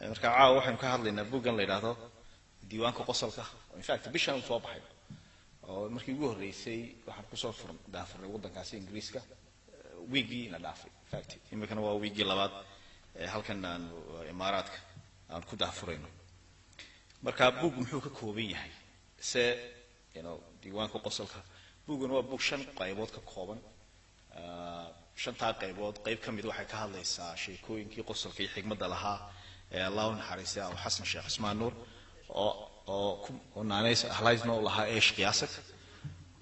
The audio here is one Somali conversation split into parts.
marka caawa waxaan ka hadlaynaa buuggan la yiraahdo diiwaanka qosolka in fact bishan uu soo baxay oo markii ugu horeysay waxaan ku soo daafurnay waddankaasi Ingiriiska weekii la dhaafay in fact imikana waa weekii labaad halkan aan Imaaraadka aan ku daafurayno marka buug muxuu ka kooban yahay diiwaanka qosolka buuggan waa buug 5 qaybood ka kooban shantaa qaybood qayb ka mid waxay ka hadlaysaa sheekooyinkii qosolka iyo xigmadda lahaa الله نحرسه أو حسن الشيخ اسمه نور أو نانيس أهلايزنا الله إيش قياسك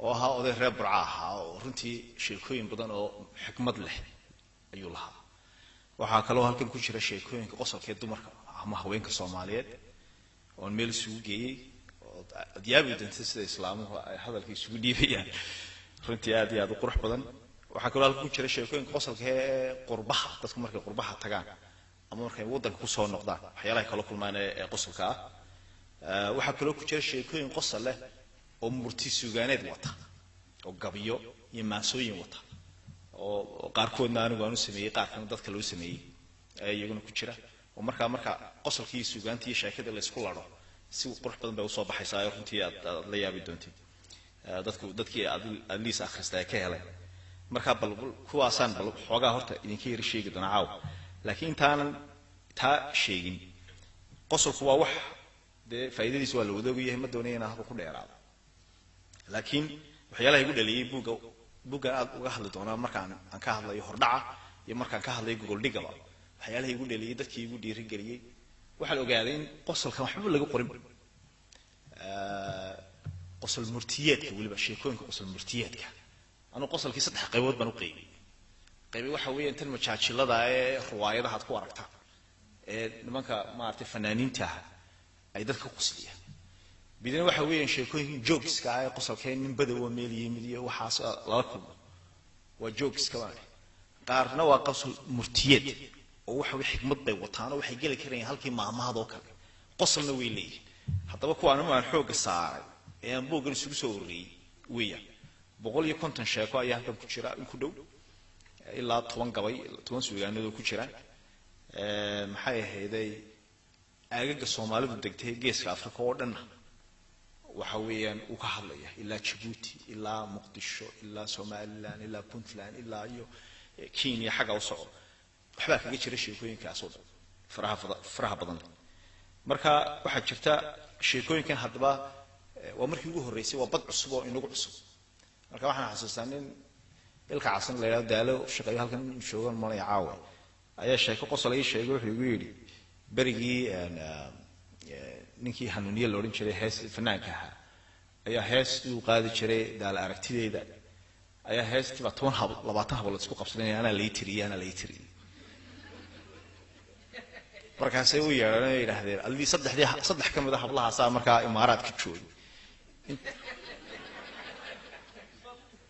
أو ها أو ذي رب رعاها ورنتي شيكوين بدن أو حكمة له أي الله وحاكلوها هالكن كل شيء شيكوين قصر كده دمر هم هوين كصوماليات والميل سوقي ديابي تنتسد الإسلام هذا الكي سوقي فيه رنتي هذه قرح بدن وحاكلوها هالكن كل شيء شيكوين قصر كقربها تذكر مركب قربها تجان أما مركب وضع كوسه النقطة حيالله كلو كل ما قصل كا وحكلو كتير شيء كوين قصل له ومرتي سجانات وطا وقبيو يماسوين وطا وقاركون نانو قانو سمي قاركون ضد كلو سمي يقولون كتيره ومركب قصل كي سجانتي شيء كده الإسكولارو سو قرح بدن بوصاب حساير كنتي ليا بدونتي ضد كي أدليس أخرستها كهلا مركب كواسان حاجة هرت إذا كير شيء كده نعاو لكن تا شيء قصر هو وح ده فائدة سؤال وده هم الدنيا نهض كل إعراب لكن وحيلا يقول لي بوجا وجهل دونا مركان عن كهلا يهردع يمركان كهلا يقول دقلا وحيلا يقول لي ده كي يقول يرجلي وحلو قاعدين قصر كم حبوا لقوا قريب قصر المرتيات يقول بشيء كون قصر المرتيات أنا قصر كي سطح قيود بنوقي qaybi waxa weeyaan tan majaajilada riwaayadaha aad ku aragtaa nimanka maartay fanaaniinta ay dadka qosliya bidina waxa weeyaan sheekooyin jokeska ay qosolkeen nin badaw meel yimid iyo waxaas la kulmo waa jokeska qaarna waa qosol murtiyad oo waxa weey xikmad bay wataan oo waxay gali kareen halkii maamahado kale qosolna way leeyihiin hadaba kuwaana ma xoog saaray aan buugan isugu soo ururiyay weeyaan 150 sheeko ayaa halkan ku jira in ku dhow ilaa 10 gabay 10 suugaanadu ku jiraan maxay ahaydey aagaga Soomaalidu degtay geeska Afrika oo dhan waxa weeyaan uu ka hadlaya ilaa Djibouti ilaa Muqdisho ilaa Somaliland ilaa Puntland ilaa iyo Kenya xaga u socdo waxba kaga jira sheekooyinkaas oo faraha badan marka waxa jirta sheekooyinkan hadaba waa markii ugu horeysay waa bad cusub oo inagu cusub marka waxaan xasuustaa ilka casan la yiraahdo daalo shaqay halkan shoogan malay caawa ayaa sheeko qosol ay sheegay wuxuu igu yiri barigii ninkii hanuuniye la oran jiray hees fanaanka ayaa hees uu qaadi jiray daal aragtideeda ayaa heestii 20 hablo isku qabsanay ana leeytiri markaas ay u yeeranay yiraahdeen alli saddex kamid ah hablaha saa marka Imaaraadka joogay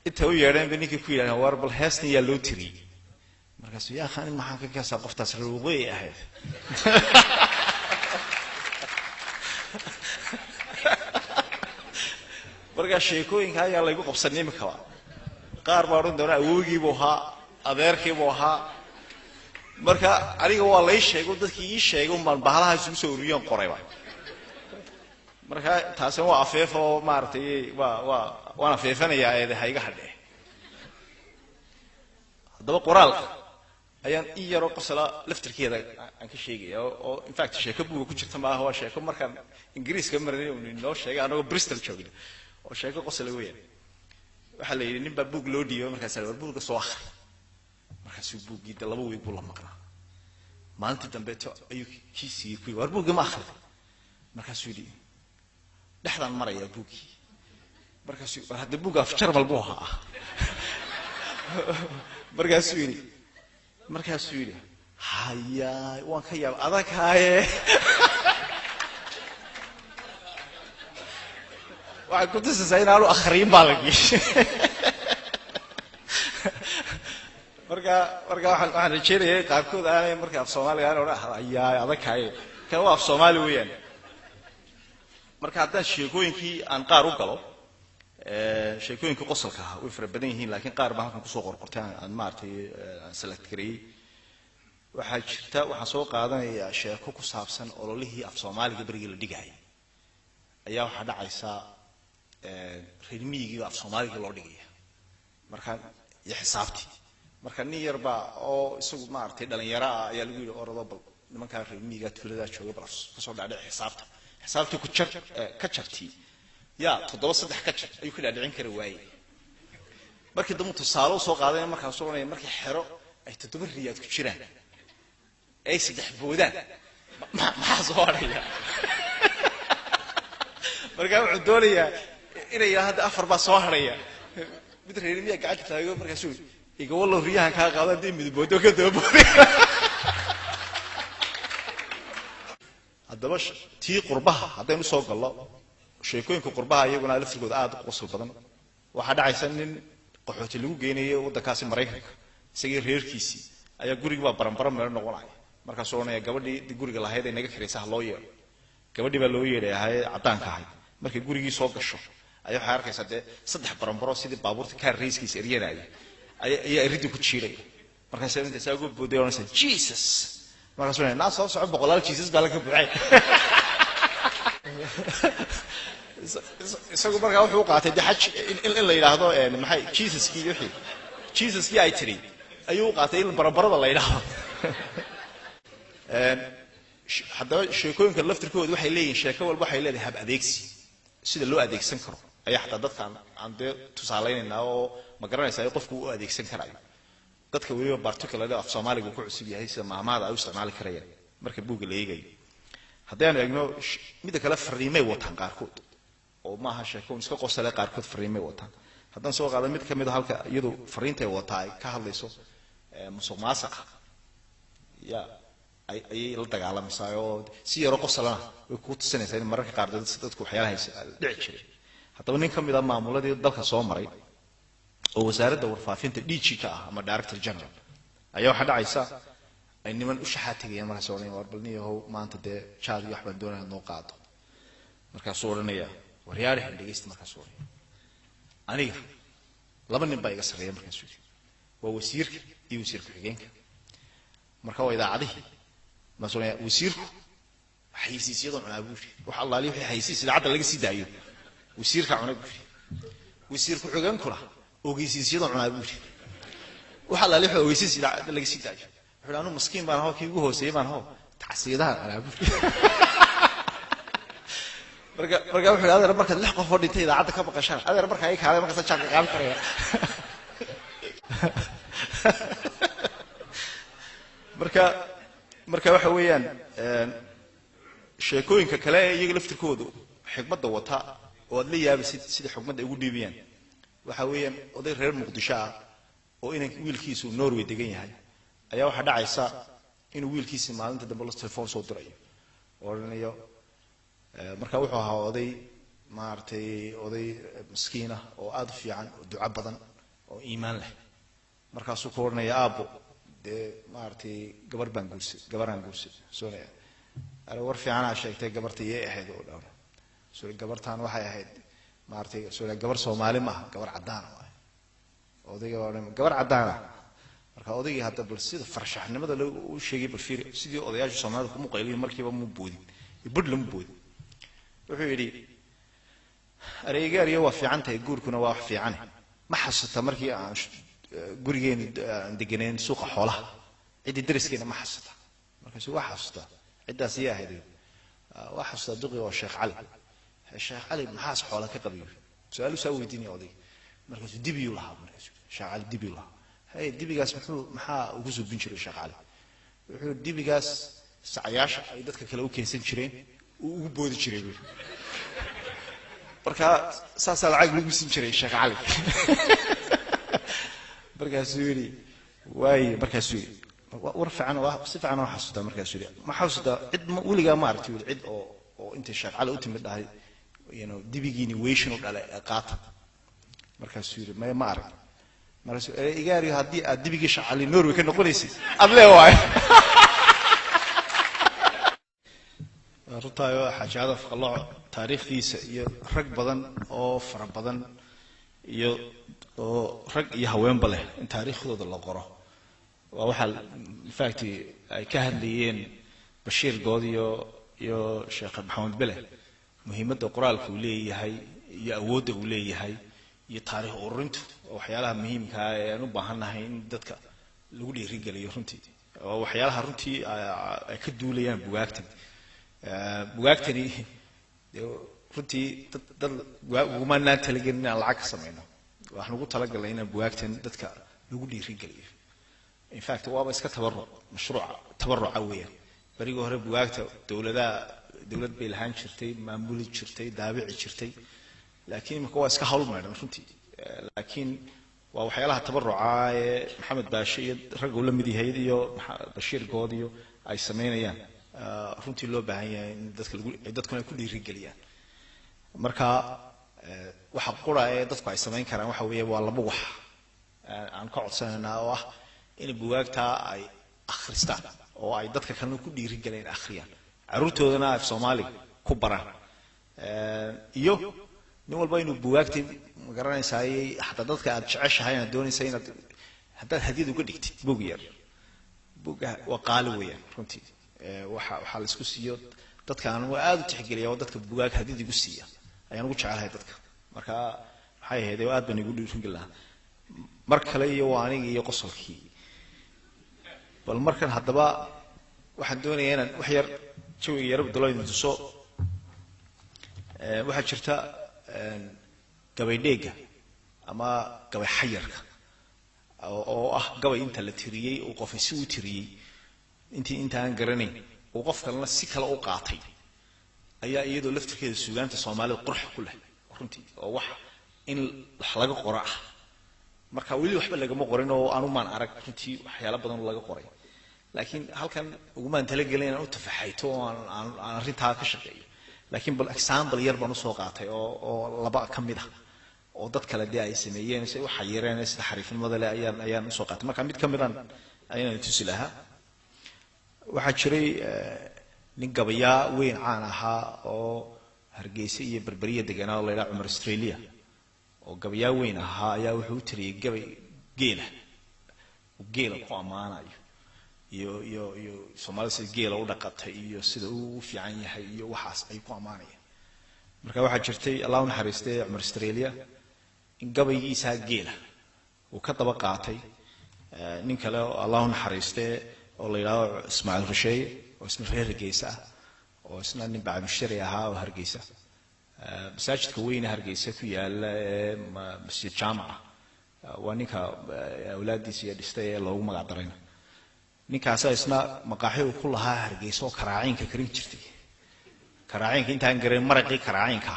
inta uu yeeran baninkii ku yiraahdo war bal heesni yaa loo tiri markaas yaa khaan maxaa ka kaasa qoftaas ruuqay ahayd marka sheekooyinka ayaa la igu qabsanay imika qaar baa oran doona awoogiiba ahaa adeerkiiba ahaa marka aniga waa la sheego dadkii ii sheegay baan bahalaha isugu soo ururiyeen qorayba marka taasina waa afeefo maartay وانا في فنيا هذا هيجا حده هذا قرال أيان إيجارو قصلا لفتر كذا عنك شيء أو in fact شيء كبوه كشرت ما هو شيء كم مركان إنجليز كم مرة ونو شيء أنا بريستل شغل أو شيء قصلا ويا وحلا نبى بوق لودي مركان سلوا بوق صواخ مركان سو بوق جدا لبوه يقول الله مكنا ما أنت تنبته أيو كيسي كوي وربوق ما أخذ مركان سودي لحظة مرة يا بوقي markaas hada buuga afjar balbuha markaas yiri haya waan ka yaab adag haaye waxa ku tusayay inaanu akhriin balagi marka waxaan rajeeyay qaarkood aanay marka af Soomaaliga aan oran haya adag haaye ka waa af Soomaali weeyaan marka haddaan sheekooyinkii aan qaar u galo sheekooyinka qosolka way fara badan yihiin laakiin qaar baa halkan ku soo qorqortay aan maartay select gareeyay waxaa jirta waxaan soo qaadanayaa sheeko ku saabsan ololihii af Soomaaliga berigii la dhigayay ayaa waxa dhacaysa reer miyiga af Soomaaliga loo dhigaya marka iyo xisaabtii marka nin yarba oo isagu maartay dhalinyaro ah ayaa lagu yiri orado bal nimanka reer miyiga tuulada jooga bal ka soo dhacay xisaabtii ku ka jartii ya 7 ka jar ayuu ka dhacin kara waayay markii dad tusaale soo qaaday marka soo oranay markii xero ay 7 riyaad ku jiraan ay 3 boodaan maxaa soo haraya marka wuxuu doonayaa inay yiraahdo 4 baa soo haraya mid reer miyiga gacanta taago markaas uu iga wallo riyahan ka qaaday mid boodo ka dabooday haddaba tii qurbaha haddaynu soo gallo sheekooyinka qurbaha iyaguna laftigooda aad u qosol badan waxa dhacaysa nin qaxooti lagu geenayo waddankaasi Mareykanka isagii reerkiisii ayaa guriga baranbaran meel noqonay markaas oo oonaya gabadhii guriga lahayd ay naga kiraysaa loo yeero gabadhii baa loo yeeray cadaanka ahayd markii gurigii soo gasho ayaa waxa arkaysaa 3 baranbaro sidii baabuurta ka rayskiisa eriyadaay ayaa riddi ku jiiray markaas inta saagu booday oo Jesus markaas oo naa soo soco boqolaal Jesus baa laga buuxay isagu markaa wuxuu qaatay xaj in la yiraahdo maxay Jesus-kii ay tiri ayuu qaatay in barabarada la yiraahdo haddaba sheekooyinka laftirkooda waxay leeyihiin sheeko walba waxay leedahay hab adeegsi sida loo adeegsan karo ayaa xataa dadkan aan dee tusaaleynayna oo ma garanaysaa ay qofku u adeegsan karayo dadka waliba particularly af Soomaaliga ku cusub yahay sida maamada ay u isticmaali karayaan marka buuga la eegayo haddaan eegno mid kale fariimay wataan qaarkood oo maaha sheeko iska qosale qaarkood fariimay wataan haddaan soo qaado mid kamid ah halka iyadu fariintay wataa ay ka hadlayso musuqmaasuqa ya ay la dagaalamay oo si yar qosalana way ku tusinaysaa in mararka qaar dadku waxyaalaha dhici jiray haddaba nin kamid ah maamuladii dalka soo maray oo wasaaradda warfaafinta DG ka ah ama Director General ayaa waxa dhacaysa ay niman u shaxaatiyeen markaas oo oranay warbalniyahow maanta dee jaad iyo wax baan doonayaa noo qaado markaas oo oranaya waryaarihan dhageysta markaas oo aniga laba nin baa iga sareeyay markaas waa wasiirka iyo wasiirka xigeenka marka waa idaacadii mas'uuliyad wasiirku xayisiisyada cunaabuur wax Allah leeyahay xayisiis idaacada laga sii daayo wasiirka cunaabuur wasiirku xigeenkuna ogeysiisyada cunaabuur wax Allah leeyahay ogeysiis idaacada laga sii daayo wuxuu anu miskiin baan ahaa kii ugu hooseeyay baan ahaa tacsiidaha cunaabuur marka wuxuu adeer marka 6 qof oo dhintay idaacada ka baqashaan adeer marka ay kaalay marka sajac qaab karaya marka waxa weeyaan sheekooyinka kale ee iyaga laftirkoodu xigmadda wata oo la yaabisid sida xigmadda ugu dhiibiyaan waxa weeyaan oday reer Muqdisho ah oo inay wiilkiisu Norway degan yahay ayaa waxa dhacaysa in wiilkiisa maalinta dambe la telefoon soo diray oranayo marka wuxuu ahaa oday maartay oday miskiin ah oo aad u fiican oo duco badan oo iimaan leh markaas uu koornaya aabo de maartay gabaraan guursi soo ara war fiican ah sheegtay gabartii ay ahayd oo dhaw soo gabartaan waxay ahayd maartay soo gabar Soomaali ma gabar cadaan ah odayga gabar cadaan ah marka odaygii hadda bal sida farshaxnimada uu sheegay bal fiir sidii odayaasha Soomaalida ku muqaylin markiiba mu boodin ibadlam boodin wuxuu yiri areegaariyo waa fiican tahay guurkuna waa wax fiican ma xasata markii aan gurigeen deganeen suuqa xoolaha cidi dariskeena ma xasata markaas waa xasata cidaas iyo ahayd waa xasata duqi oo Sheekh Ali maxaas xoola ka qabiyo su'aal soo weydiinay oday markaas dibiyo lahaa markaas Sheekh Ali dibiyo lahaa hay dibigaas maxaa ugu soo bin jiray Sheekh Ali wuxuu dibigaas sacayaasha ay dadka kale u keensan jireen uu ugu boodi jiray marka saas lacag lagu siin jiray Sheekh Ali markaas yiri way markaas yiri war fiican waa si fiican oo xasuusta markaas yiri ma xasuusta cid waliga ma aragtay cid oo inta Sheekh Ali u timid dhahay dibigiini weeshin u dhalay qaata markaas yiri ma arag markaas igaari hadii aad dibigii Sheekh Ali Norway ka noqonaysid adle waay rutaayo xajaada faqlo taariikhdiisa iyo rag badan oo fara badan iyo oo rag iyo haweenba leh in taariikhdooda la qoro waa waxa in fact ay ka hadlayeen Bashiir Good iyo Sheekh Maxamed Bele muhiimadda qoraalku leeyahay iyo awoodda uu leeyahay iyo taariikh ururintu waxyaalaha muhiimka ah ee aan u baahanahay in dadka lagu dhiirigeliyo runtii oo waxyaalaha runtii ay ka duulayaan bugaagtani runtii dad uguma naan talagelin inaan lacag ka samayno waxaan ugu talagalnay inaan bugaagtan dadka lagu dhiirigeliyo in fact waaba iska mashruuca tabarruca weeyaan barigii hore bugaagta dawlad bay lahaan jirtay maamuli jirtay daabici jirtay laakiin imika waa iska hawl meedhan runtii laakiin waa waxyaalaha tabarruca ee Maxamed Baashe iyo rag uu la mid yahay iyo Bashiir Good iyo ay sameynayaan runtii loo baahan yahay in dadkuna ku dhiirigeliyaan marka waxa qura ee dadku ay sameyn karaan waxa weeye waa laba wax aan ka codsanayna oo ah in bugaagta ay akhristaan oo ay dadka kalena ku dhiirigeliyaan akhriyaan caruurtoodana af Soomaali ku baraan iyo nin walba inuu bugaagta magaranaysaa hatta dadka aad jeceshahay inaad doonaysaa inaad haddaad hadiyad uga dhigtid bug yar buga waa qaali weeyaan runtii waxa la isku siiyo dadka aan aad u tixgeliyo dadka bugaag hadiyad igu siiya ayaan ugu jecelahay dadka marka waxay ahayd aad baan igu dhiirigelin lahaa mar kale iyo waa aniga iyo qosolkii bal markan haddaba waxaan doonayaa inaan wax yar jawiga yar bedelo tuso waxaa jirta gabaydheega ama gabay xayarka oo ah gabay inta la tiriyay oo qof si uu tiriyay intaan garanayn oo qof kalena si kale u qaatay ayaa iyadoo laftirkeeda suugaanta Soomaalida qurux ku leh runtii oo wax in wax laga qoro ah marka wali waxba laga ma qorin oo aanu maan arag runtii waxyaalo badan laga qoray laakiin halkan ugu maan talagelin inaan u tafaxayto aan arintaa ka shaqeeyo laakiin bal example yar baan u soo qaatay oo laba ka mid ah oo dad kale ay sameeyeen si waxa yareen sida xariifnimada leh ayaan u soo qaatay marka mid ka mid ah ayaan tusi lahaa waxa jiray nin gabaya weyn caan ahaa oo Hargeysa iyo Berberiya deganaa oo la yiraahdo Cumar Australia oo gabaya weyn ahaa ayaa wuxuu u tiriyay gabay geela ku amaanayo iyo Soomaalida sida geela u dhaqatay iyo sida uu fiican yahay iyo waxaas ay ku amaanayaan marka waxa jirtay Allah u naxariistay Cumar Australia in gabaygiisa geela uu ka daba qaatay nin kale oo Allah u naxariistay oo la yiraahdo Ismaaciil Rusheeye oo isna reer Hargeysa oo isna nin bacad mushtari ahaa oo Hargeysa masaajidka weyn Hargeysa ku yaala masjid jaamaca waa ninka awlaadiisa iyo dhistay ee loogu magac daray ninkaas isna maqaaxi uu ku lahaa Hargeysa oo karaacinka karin jirtay karaacinka intaan garan maraqii karaacinka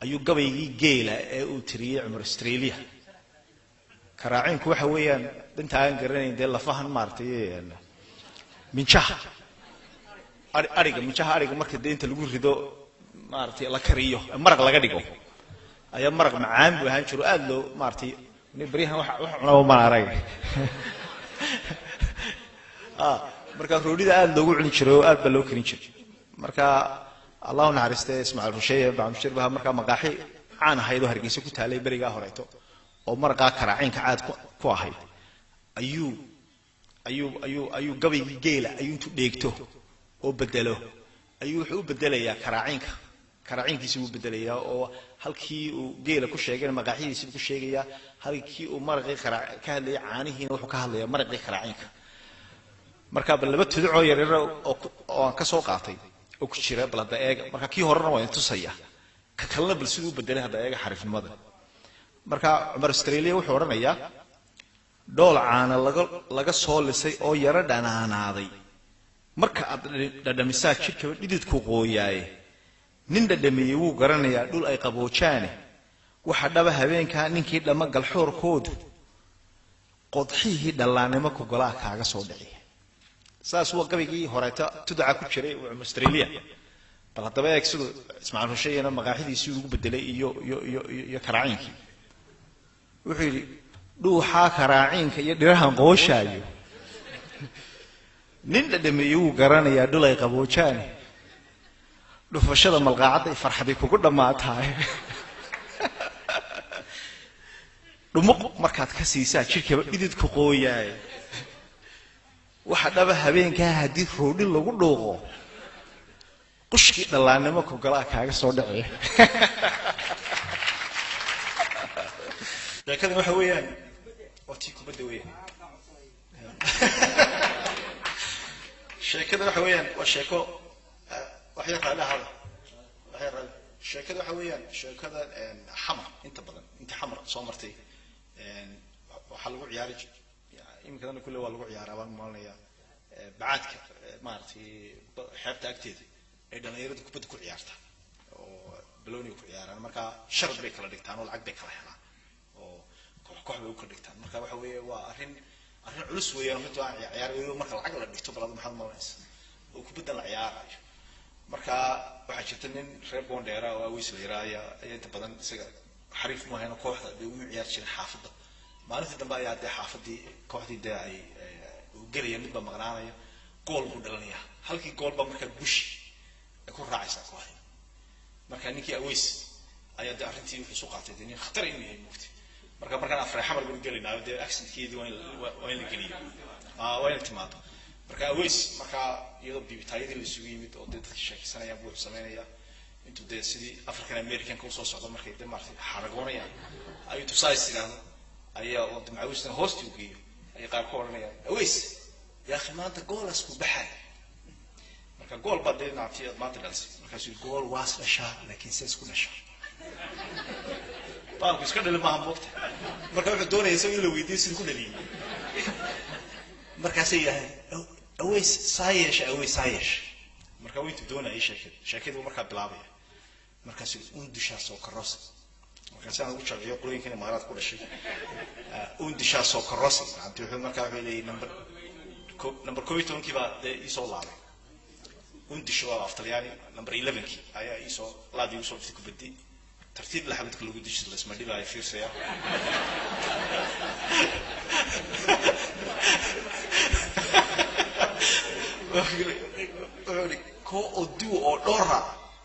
ayuu gabaygii geela ee uu tiriyay Cumar Australia karaacinku waxa weeyaan intaan garanayn de lafahan maartay minjaha ariga marka deynta lagu rido maartay la kariyo maraq laga dhigo ayaa maraq macaan buu ahaan jiro aad loo maartay bariyahan wax cunaa ma arag marka roodida aad loogu cuni jiray oo aad ba loo karin jiray marka Allah u naxariistay Ismaaciil Rusheeye baa mushirbaha marka maqaaxi caan ahayd oo Hargeysa ku taalay bariga horeeto oo marqa karaacinka aad ku ahayd ayuu gabaygi geela ayuu intu dheegto oo bedelo ayuu wuxuu bedelayaa karaacinkiisa uu bedelayaa oo halkii uu geela ku sheegay maqaaxidiisa ku sheegaya halkii uu marqii ka hadlay caanihiina wuxuu ka hadlayaa marqii karaacinka marka bal laba tudco yar yar oo aan ka soo qaatay oo ku jira bal hada eeg marka kii horena waa intusaya ka kalena bal sidoo bedelay hada eeg xariifnimada marka Cumar Australia wuxuu oranayaa dool caana laga soo lisay oo yara dhanaanaaday marka aad dhadhamisaa jidhka dhididku qooyaay nin dhadhamiyay wuu garanayaa dhul ay qaboojaane waxa dhaba habeenka ninkii dhama galxoorkoodu qodxihii dhalaanimo ku golaa kaaga soo dhiciyay saas waa gabaygii horeeta tudca ku jiray Cumar Australia bal hadaba eeg sidoo Ismaaciil Rusheeyena maqaaxidiisii ugu bedelay iyo karaacinkii wuxuu yiri dhuuxa karaacinka iyo dhirahan qooshaayo nin dhadhamiyay wuu garanayaa dhul ay qaboojaane dhufashada malqaacada farxadii kugu dhamaataay dhumuq markaad ka siisaa jirkaba dhidid ku qooyaay waxa dhaba habeenkaa haddii roodhi lagu dhuuqo qushkii dhallaannimo ku galaa kaaga soo dhacaya sheekada waxa weeyaan waqti kubadda weeyaan sheekada waxa weeyaan waa sheeko waxay raalaha sheekada waxa weeyaan sheekada xamar inta badan inta xamar soo martay waxa lagu ciyaari imikana kulli waa lagu ciyaaraa baan maalnaya baadka maartay xeebta agteeda ay dhalinyaradu kubadda ku ciyaarta oo balooni ku ciyaaraan marka shard bay kala dhigtaan oo lacag bay kala helaan oo koox bay u kala dhigtaan marka waxa weeye waa arrin culus weeyaan mid waa ciyaar marka lacag la dhigto balad maxaad maalaysa oo kubadda la ciyaarayo marka waxa jirta nin reer Boondheera oo aweys leeyahay ay inta badan isaga xariif ma hayno kooxda ay u ciyaar jireen xaafadda maalintii dambe ayaa de xaafadii kooxdii de ay u galiyeen mid ba maqnaanaya gool ku dhalanaya halkii gool ba marka gushi ay ku raacaysa kooxda marka ninkii aweys ayaa de arrintii wuxuu soo qaatay in khatar inuu yahay mufti markaan afray xamar buu galinayo de accidentkeedii waa in la geliyo waa in timaado marka aweys marka iyadoo bibitaayadii la isugu yimid oo dadka sheekaysanaya buu sameynaya intuu de sidii African American ka soo socdo markay de martay xaragoonaya ayuu tusaaysigaan ayaa oo macawisna hoosti u geeyo ay qaar ka oranayaan aweys yaa khimaanta goolas ku baxay marka gool baday naafiyad maanta dhalsi markaasuu gool waas dhashaa laakiin sees ku dhashaa baalku iska dhalay maaha moogta marka wuxuu doonayay in la weydiiyo sidii ku dhaliyay markaasay yahay aweys saayeesh marka waytu doonayay sheekadu marka bilaabay markaasuu undishaa soo karoos markaasaan ugu jeclay qolooyinkan imaaraad ku dhashay undishaa soo karoos antii wuxuu markaa leeyahay number 12 kiiba isoo laabay undishaa waa aftalyaani number 11 ki ayaa isoo laadi usoo dhigtay kubaddi tartiib la xabadka lagu dishay isma dhibay fiirsaya ko odu oo dhora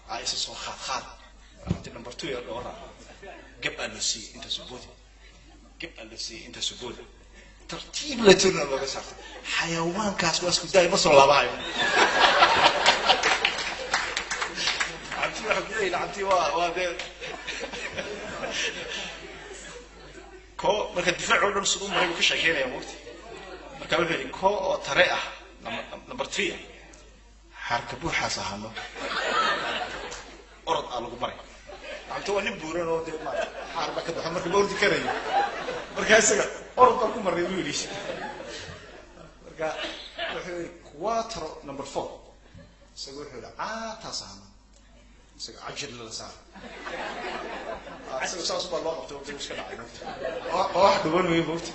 ay soo khaad number 2 ee dhora gab alusi inta subood tartiib la turna looga saartay xayawaankaas waa isku day ma soo laabayo anti waa de ko marka difaacu dhan sidoo maray ka shaqeynaya waqti marka wuxuu yiri ko oo tare ah number 3 harka buuxa sahano orod aan lagu maray antu waa nin buuran oo de ma harba ka baxo marka boordi karayo marka isaga orod ku maray wuu yiri marka wuxuu quarter number 4 isaga wuxuu taasahano isaga ajir la saar isaga saas baa loo qabtay oo iska dhacay wax duwan weey boorti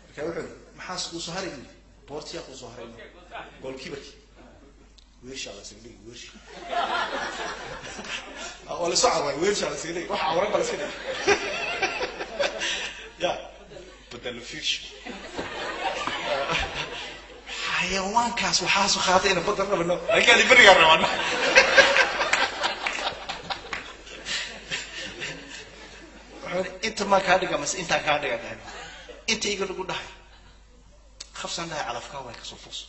marka wuxuu maxaa soo haray boortiya ku soo haray goalkeeper ويش على سيدي ويش ولا صعب ويش على سيدي روح عورك على سيدي يا بدل فيش حيوان كاس وحاس وخاطئنا بدل منه قال لي بري الروان انت ما كادغا مس انت كادغا ده انت يقول لك ده خفصان ده على فكاوي كسوفوس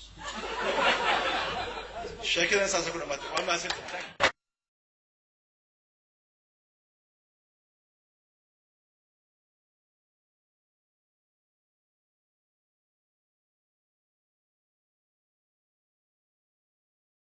شكرا ساسا كل ما